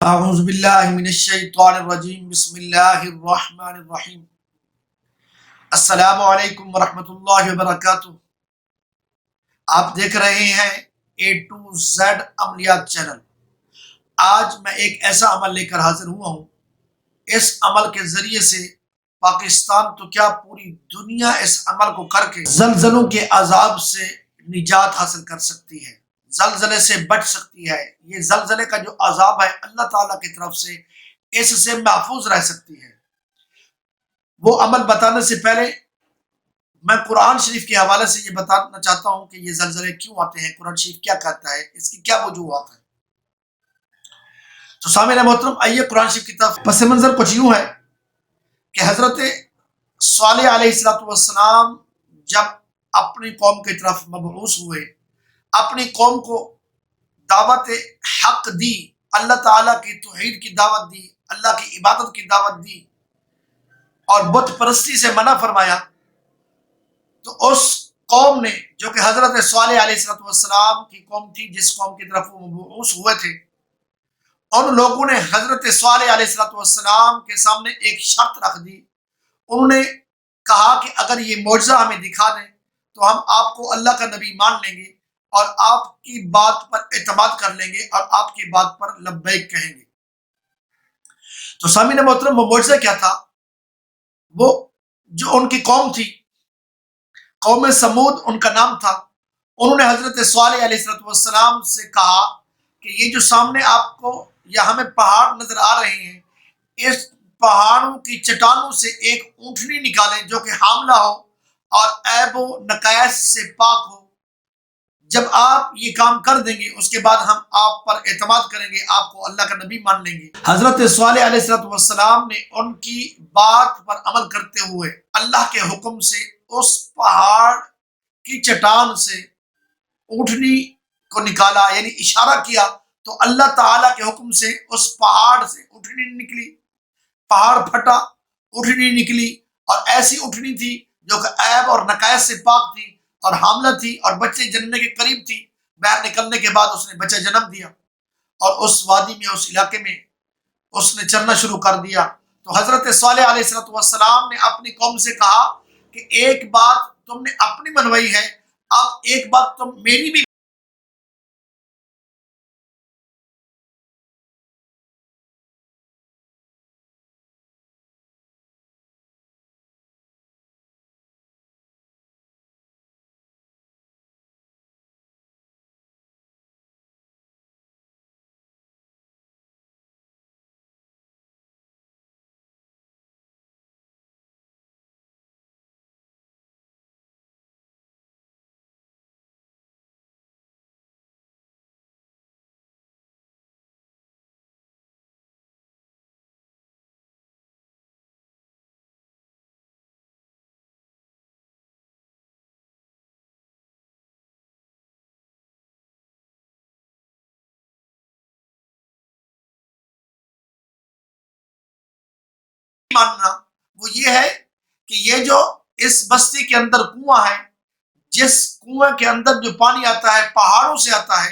اعوذ باللہ من الشیطان الرجیم بسم اللہ الرحمن الرحیم السلام علیکم ورحمۃ اللہ وبرکاتہ۔ آپ دیکھ رہے ہیں اے ٹو زیڈ عملیات چینل۔ آج میں ایک ایسا عمل لے کر حاضر ہوا ہوں، اس عمل کے ذریعے سے پاکستان تو کیا پوری دنیا اس عمل کو کر کے زلزلوں کے عذاب سے نجات حاصل کر سکتی ہے، زلزلے سے بچ سکتی ہے۔ یہ زلزلے کا جو عذاب ہے اللہ تعالیٰ کی طرف سے اس سے محفوظ رہ سکتی ہے۔ وہ عمل بتانے سے پہلے میں قرآن شریف کے حوالے سے یہ بتانا چاہتا ہوں کہ یہ زلزلے کیوں آتے ہیں، قرآن شریف کیا کہتا ہے، اس کی کیا وجوہات ہیں۔ تو سامعین محترم، آئیے قرآن شریف کی طرف۔ پس منظر کچھ یوں ہے کہ حضرت صالح علیہ السلام جب اپنی قوم کی طرف مبعوث ہوئے، اپنی قوم کو دعوت حق دی، اللہ تعالیٰ کی توحید کی دعوت دی، اللہ کی عبادت کی دعوت دی اور بت پرستی سے منع فرمایا، تو اس قوم نے جو کہ حضرت صالح علیہ السلام کی قوم تھی، جس قوم کی طرف وہ مبعوث ہوئے تھے، ان لوگوں نے حضرت صالح علیہ السلام کے سامنے ایک شرط رکھ دی۔ انہوں نے کہا کہ اگر یہ معجزہ ہمیں دکھا دیں تو ہم آپ کو اللہ کا نبی مان لیں گے اور آپ کی بات پر اعتماد کر لیں گے اور آپ کی بات پر لبیک کہیں گے۔ تو سامعین محترم، وہ معجزہ کیا تھا؟ وہ جو ان کی قوم تھی، قوم سمود ان کا نام تھا، انہوں نے حضرت صالح علیہ السلام سے کہا کہ یہ جو سامنے آپ کو یا ہمیں پہاڑ نظر آ رہے ہیں، اس پہاڑوں کی چٹانوں سے ایک اونٹنی نکالیں جو کہ حاملہ ہو اور عیب و نقائص سے پاک ہو۔ جب آپ یہ کام کر دیں گے اس کے بعد ہم آپ پر اعتماد کریں گے، آپ کو اللہ کا نبی مان لیں گے۔ حضرت صالح علیہ السلام نے ان کی بات پر عمل کرتے ہوئے اللہ کے حکم سے اس پہاڑ کی چٹان سے اونٹنی کو نکالا، یعنی اشارہ کیا، تو اللہ تعالیٰ کے حکم سے اس پہاڑ سے اونٹنی نکلی، پہاڑ پھٹا، اونٹنی نکلی، اور ایسی اونٹنی تھی جو کہ عیب اور نقائص سے پاک تھی اور حاملہ تھی اور بچے جننے کے قریب تھی۔ باہر نکلنے کے بعد اس نے بچہ جنم دیا اور اس وادی میں، اس علاقے میں اس نے چرنا شروع کر دیا۔ تو حضرت صالح علیہ السلام نے اپنی قوم سے کہا کہ ایک بات تم نے اپنی منوائی ہے، اب ایک بات تم میری بھی ماننا۔ وہ یہ ہے کہ یہ جو اس بستی کے اندر کنواں ہے، جس کنویں کے اندر جو پانی آتا ہے پہاڑوں سے آتا ہے،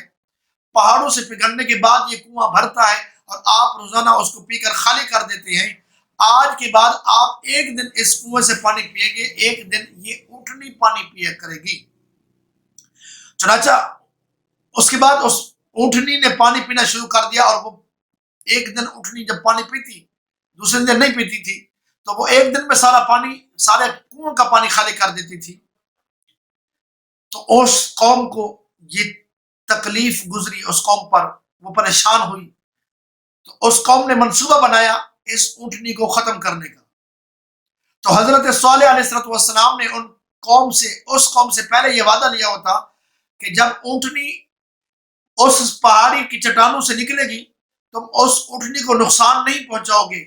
پہاڑوں سے پگھلنے کے بعد یہ کنواں بھرتا ہے اور آپ روزانہ اس کو پی کر خالی کر دیتے ہیں۔ آج کے بعد آپ ایک دن اس کنویں سے پانی پیئیں گے، ایک دن یہ اونٹنی پانی پیا کرے گی۔ چنانچہ اس کے بعد اس اونٹنی نے پانی پینا شروع کر دیا، اور وہ ایک دن اونٹنی جب پانی پیتی، دوسرے دن نہیں پیتی تھی، تو وہ ایک دن میں سارا پانی، سارے کنویں کا پانی خالی کر دیتی تھی۔ تو اس قوم کو یہ تکلیف گزری، اس قوم پر وہ پریشان ہوئی، تو اس قوم نے منصوبہ بنایا اس اونٹنی کو ختم کرنے کا۔ تو حضرت صالح علیہ السلام نے اس قوم سے پہلے یہ وعدہ لیا ہوتا کہ جب اونٹنی اس پہاڑی کی چٹانوں سے نکلے گی، تم اس اونٹنی کو نقصان نہیں پہنچاؤ گے،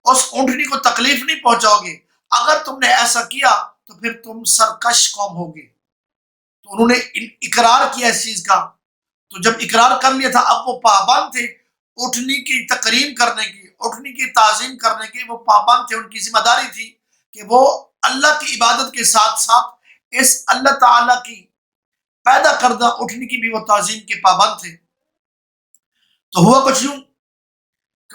اس اونٹنی کو تکلیف نہیں پہنچاؤ گے۔ اگر تم نے ایسا کیا تو پھر تم سرکش قوم ہوگے۔ تو انہوں نے اقرار کیا اس چیز کا۔ تو جب اقرار کر لیا تھا، اب وہ پابند تھے اونٹنی کی تکریم کرنے کی، اونٹنی کی تعظیم کرنے کی، وہ پابند تھے، ان کی ذمہ داری تھی کہ وہ اللہ کی عبادت کے ساتھ ساتھ اس اللہ تعالیٰ کی پیدا کردہ اونٹنی کی بھی وہ تعظیم کے پابند تھے۔ تو ہوا کچھ یوں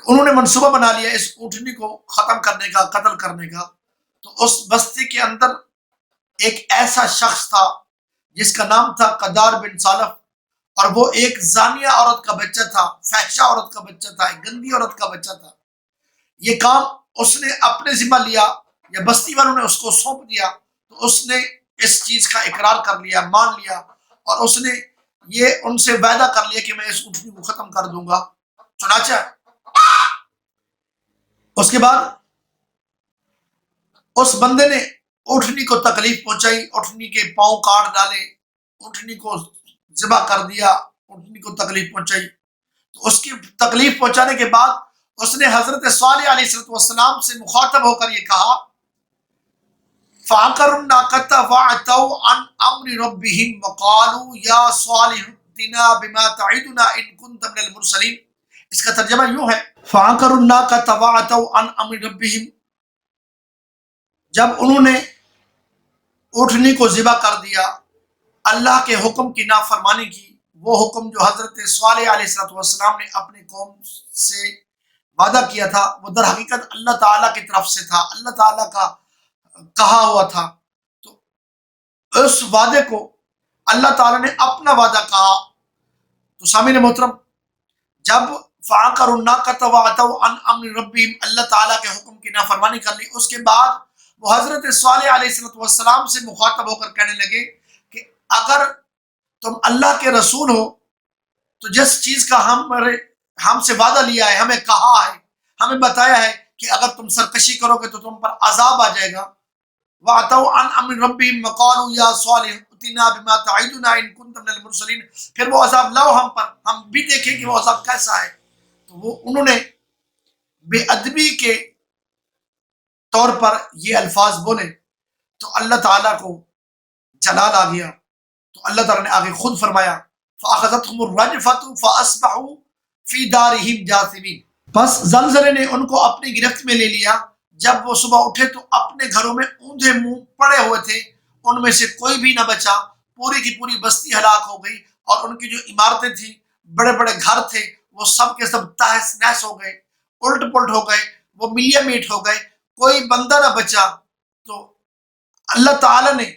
انہوں نے منصوبہ بنا لیا اس اونٹنی کو ختم کرنے کا، قتل کرنے کا۔ تو اس بستی کے اندر ایک ایسا شخص تھا جس کا نام تھا قدار بن سالف، اور وہ ایک زانیہ عورت کا بچہ تھا، فحشہ عورت کا بچہ تھا، ایک گندی عورت کا بچہ تھا۔ یہ کام اس نے اپنے ذمہ لیا، یا بستی والوں نے اس کو سونپ دیا، تو اس نے اس چیز کا اقرار کر لیا، مان لیا، اور اس نے یہ ان سے وعدہ کر لیا کہ میں اس اونٹنی کو ختم کر دوں گا۔ چنانچہ اس کے بعد اس بندے نے اونٹنی کو تکلیف پہنچائی، اونٹنی کے پاؤں کاٹ ڈالے، اونٹنی کو ذبح کر دیا، اونٹنی کو تکلیف پہنچائی۔ تو اس کی تکلیف پہنچانے کے بعد اس نے حضرت صالح علیہ السلام سے مخاطب ہو کر یہ کہا، فَعَقَرُوا النَّاقَةَ وَعَتَوْا عَنْ أَمْرِ رَبِّهِمْ وَقَالُوا يَا صَالِحُ ائْتِنَا بِمَا تَعِدُنَا إِن كُنتَ مِنَ الْمُرْسَلِينَ۔ اس کا ترجمہ یوں ہے، فَعَقَرُوا النَّاقَةَ وَعَتَوْا عَنْ أَمْرِ رَبِّهِمْ، جب انہوں نے اونٹنی کو ذبح کر دیا، اللہ کے حکم کی نافرمانی کی، وہ حکم جو حضرت صالح علیہ السلام نے اپنے قوم سے وعدہ کیا تھا، وہ در حقیقت اللہ تعالیٰ کی طرف سے تھا، اللہ تعالیٰ کا کہا ہوا تھا۔ تو اس وعدے کو اللہ تعالیٰ نے اپنا وعدہ کہا۔ تو سامعین محترم، جب فَعَقَرُوا النَّاقَةَ وَعَتَوْا عَنْ أَمْرِ رَبِّهِمْ، اللہ تعالیٰ کے حکم کی نافرمانی کر لی، اس کے بعد وہ حضرت صالح علیہ السلام سے مخاطب ہو کر کہنے لگے کہ اگر تم اللہ کے رسول ہو تو جس چیز کا ہم سے وعدہ لیا ہے، ہمیں کہا ہے، ہمیں بتایا ہے کہ اگر تم سرکشی کرو گے تو تم پر عذاب آ جائے گا۔ وَعَتَوْا عَنْ أَمْرِ رَبِّهِمْ وَقَالُوا يَا صَالِحُ ائْتِنَا بِمَا تَعِدُنَا إِن كُنتَ مِنَ الْمُرْسَلِينَ، پھر وہ عذاب لاؤ ہم پر، ہم بھی دیکھیں کہ وہ عذاب کیسا ہے۔ تو انہوں نے بے ادبی کے طور پر یہ الفاظ بولے، تو اللہ تعالیٰ کو جلال آ گیا۔ تو اللہ تعالیٰ نے آگے خود فرمایا، فَأَخَذَتْهُمُ الرَّجْفَةُ فَأَصْبَحُوا فِي دَارِهِمْ جَاثِمِينَ، پس زلزلے نے ان کو اپنی گرفت میں لے لیا، جب وہ صبح اٹھے تو اپنے گھروں میں اوندھے منہ پڑے ہوئے تھے، ان میں سے کوئی بھی نہ بچا، پوری کی پوری بستی ہلاک ہو گئی، اور ان کی جو عمارتیں تھیں، بڑے بڑے گھر تھے، وہ سب کے سب تہس نہس ہو گئے، الٹ پلٹ ہو گئے، وہ ملیا میٹ ہو گئے، کوئی بندہ نہ بچا۔ تو اللہ تعالیٰ نے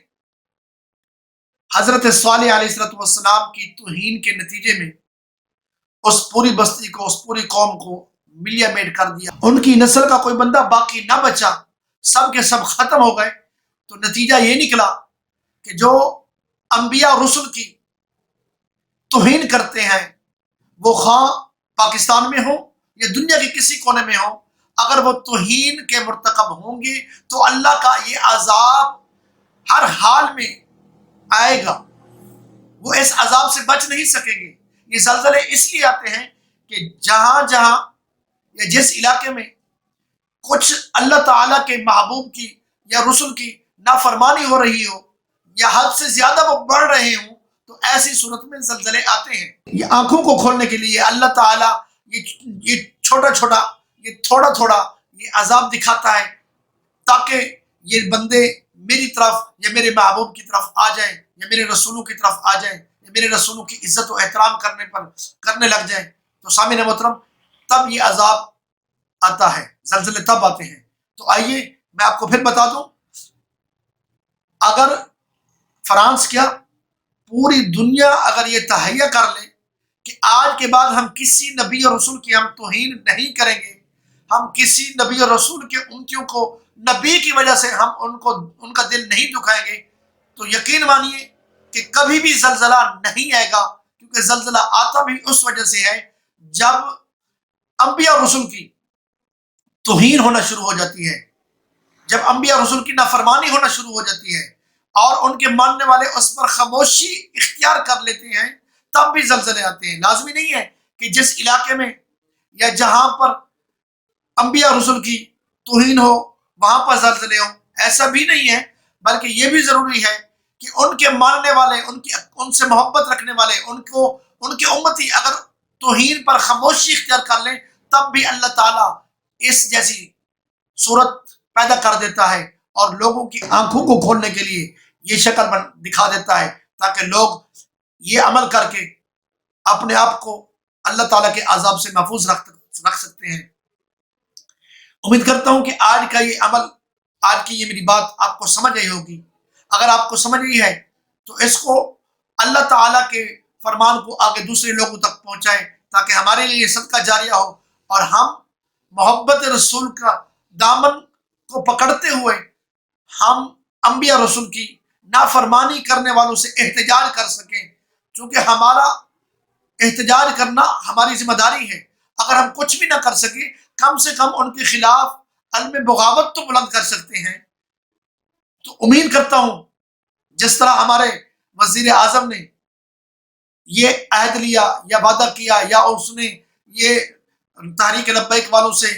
حضرت صالح علیہ السلام کی توہین کے نتیجے میں اس پوری بستی کو، اس پوری قوم کو ملیا میٹ کر دیا، ان کی نسل کا کوئی بندہ باقی نہ بچا، سب کے سب ختم ہو گئے۔ تو نتیجہ یہ نکلا کہ جو انبیاء اور رسل کی توہین کرتے ہیں، وہ خواہ پاکستان میں ہوں یا دنیا کے کسی کونے میں ہوں، اگر وہ توہین کے مرتکب ہوں گے تو اللہ کا یہ عذاب ہر حال میں آئے گا، وہ اس عذاب سے بچ نہیں سکیں گے۔ یہ زلزلے اس لیے آتے ہیں کہ جہاں جہاں یا جس علاقے میں کچھ اللہ تعالیٰ کے محبوب کی یا رسل کی نافرمانی ہو رہی ہو، یا حد سے زیادہ وہ بڑھ رہے ہوں، تو ایسی صورت میں زلزلے آتے ہیں۔ یہ آنکھوں کو کھولنے کے لیے اللہ تعالیٰ یہ چھوٹا چھوٹا، یہ تھوڑا تھوڑا یہ عذاب دکھاتا ہے، تاکہ یہ بندے میری طرف یا میرے محبوب کی طرف آ جائیں، یا میرے رسولوں کی طرف آ جائیں، یا میرے رسولوں کی عزت و احترام کرنے لگ جائیں۔ تو سامعین محترم، تب یہ عذاب آتا ہے، زلزلے تب آتے ہیں۔ تو آئیے میں آپ کو پھر بتا دوں، اگر فرانس کیا پوری دنیا اگر یہ تہیہ کر لے کہ آج کے بعد ہم کسی نبی اور رسول کی ہم توہین نہیں کریں گے، ہم کسی نبی اور رسول کے امتیوں کو نبی کی وجہ سے ہم ان کا دل نہیں دکھائیں گے، تو یقین مانیے کہ کبھی بھی زلزلہ نہیں آئے گا، کیونکہ زلزلہ آتا بھی اس وجہ سے ہے جب انبیاء اور رسول کی توہین ہونا شروع ہو جاتی ہے، جب انبیاء اور رسول کی نافرمانی ہونا شروع ہو جاتی ہے، اور ان کے ماننے والے اس پر خاموشی اختیار کر لیتے ہیں، تب بھی زلزلے آتے ہیں۔ لازمی نہیں ہے کہ جس علاقے میں یا جہاں پر انبیاء اور رسول کی توہین ہو وہاں پر زلزلے ہوں، ایسا بھی نہیں ہے، بلکہ یہ بھی ضروری ہے کہ ان کے ماننے والے، ان سے محبت رکھنے والے، ان کے امتی اگر توہین پر خاموشی اختیار کر لیں، تب بھی اللہ تعالیٰ اس جیسی صورت پیدا کر دیتا ہے، اور لوگوں کی آنکھوں کو کھولنے کے لیے یہ شکل دکھا دیتا ہے، تاکہ لوگ یہ عمل کر کے اپنے آپ کو اللہ تعالیٰ کے عذاب سے محفوظ رکھ سکتے ہیں۔ امید کرتا ہوں کہ آج کا یہ عمل، آج کی یہ میری بات آپ کو سمجھ آئی ہوگی۔ اگر آپ کو سمجھ آئی ہے تو اس کو اللہ تعالیٰ کے فرمان کو آگے دوسرے لوگوں تک پہنچائے، تاکہ ہمارے لیے صدقہ جاریہ ہو، اور ہم محبت رسول کا دامن کو پکڑتے ہوئے ہم انبیاء رسول کی نافرمانی کرنے والوں سے احتجاج کر سکیں، چونکہ ہمارا احتجاج کرنا ہماری ذمہ داری ہے۔ اگر ہم کچھ بھی نہ کر سکیں، کم سے کم ان کے خلاف علم بغاوت تو بلند کر سکتے ہیں۔ تو امید کرتا ہوں جس طرح ہمارے وزیر اعظم نے یہ عہد لیا یا وعدہ کیا، یا اس نے یہ تحریک لبیک والوں سے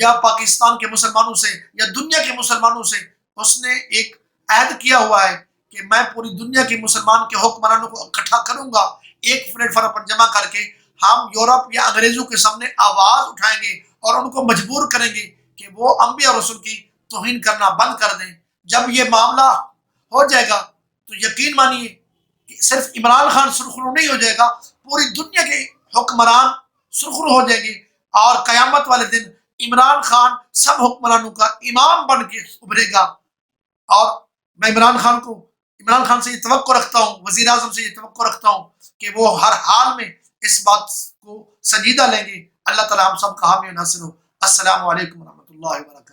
یا پاکستان کے مسلمانوں سے یا دنیا کے مسلمانوں سے اس نے ایک عہد کیا ہوا ہے کہ میں پوری دنیا کے مسلمان کے حکمرانوں کو اکٹھا کروں گا، ایک پلیٹ فارم پر جمع کر کے ہم یورپ یا انگریزوں کے سامنے آواز اٹھائیں گے اور ان کو مجبور کریں گے کہ وہ انبیاء رسول کی توہین کرنا بند کر دیں۔ جب یہ معاملہ ہو جائے گا تو یقین مانیے کہ صرف عمران خان سرخرو نہیں ہو جائے گا، پوری دنیا کے حکمران سرخرو ہو جائیں گے، اور قیامت والے دن عمران خان سب حکمرانوں کا امام بن کے ابھرے گا۔ اور میں عمران خان سے یہ توقع رکھتا ہوں، وزیر اعظم سے یہ توقع رکھتا ہوں کہ وہ ہر حال میں اس بات کو سنجیدہ لیں گے۔ اللہ تعالی ہم سب کا حامی و ناصر ہو۔ السلام علیکم ورحمۃ اللہ وبرکاتہ۔